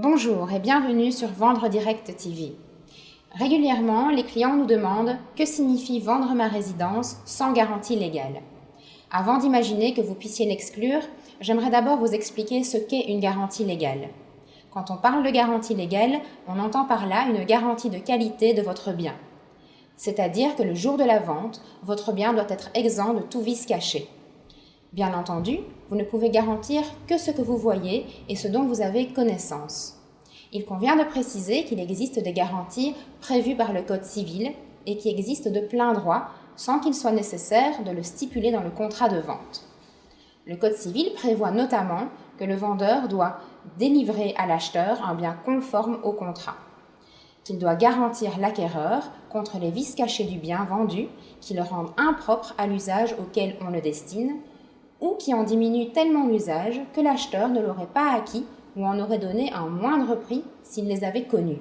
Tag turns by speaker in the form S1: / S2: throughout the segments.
S1: Bonjour et bienvenue sur Vendre Direct TV. Régulièrement, les clients nous demandent que signifie vendre ma résidence sans garantie légale. Avant d'imaginer que vous puissiez l'exclure, j'aimerais d'abord vous expliquer ce qu'est une garantie légale. Quand on parle de garantie légale, on entend par là une garantie de qualité de votre bien. C'est-à-dire que le jour de la vente, votre bien doit être exempt de tout vice caché. Bien entendu, vous ne pouvez garantir que ce que vous voyez et ce dont vous avez connaissance. Il convient de préciser qu'il existe des garanties prévues par le Code civil et qui existent de plein droit sans qu'il soit nécessaire de le stipuler dans le contrat de vente. Le Code civil prévoit notamment que le vendeur doit délivrer à l'acheteur un bien conforme au contrat, qu'il doit garantir l'acquéreur contre les vices cachés du bien vendu qui le rendent impropre à l'usage auquel on le destine, ou qui en diminue tellement l'usage que l'acheteur ne l'aurait pas acquis ou en aurait donné un moindre prix s'il les avait connus.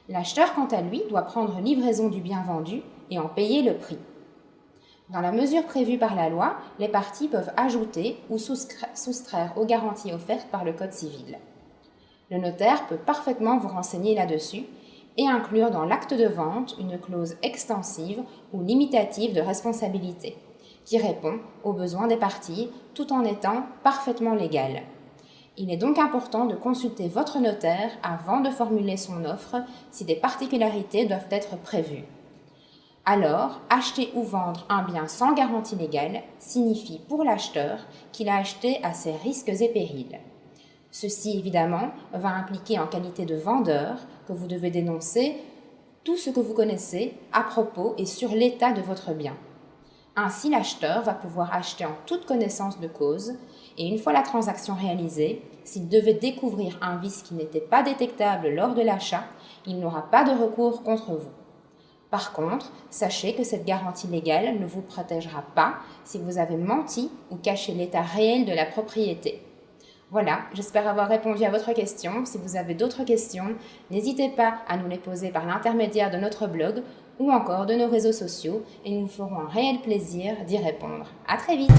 S1: L'acheteur, quant à lui, doit prendre livraison du bien vendu et en payer le prix. Dans la mesure prévue par la loi, les parties peuvent ajouter ou soustraire aux garanties offertes par le Code civil. Le notaire peut parfaitement vous renseigner là-dessus et inclure dans l'acte de vente une clause extensive ou limitative de responsabilité, qui répond aux besoins des parties tout en étant parfaitement légale. Il est donc important de consulter votre notaire avant de formuler son offre si des particularités doivent être prévues. Alors, acheter ou vendre un bien sans garantie légale signifie pour l'acheteur qu'il a acheté à ses risques et périls. Ceci, évidemment, va impliquer en qualité de vendeur que vous devez dénoncer tout ce que vous connaissez à propos et sur l'état de votre bien. Ainsi, l'acheteur va pouvoir acheter en toute connaissance de cause et une fois la transaction réalisée, s'il devait découvrir un vice qui n'était pas détectable lors de l'achat, il n'aura pas de recours contre vous. Par contre, sachez que cette garantie légale ne vous protégera pas si vous avez menti ou caché l'état réel de la propriété. Voilà, j'espère avoir répondu à votre question. Si vous avez d'autres questions, n'hésitez pas à nous les poser par l'intermédiaire de notre blog ou encore de nos réseaux sociaux et nous ferons un réel plaisir d'y répondre. À très vite!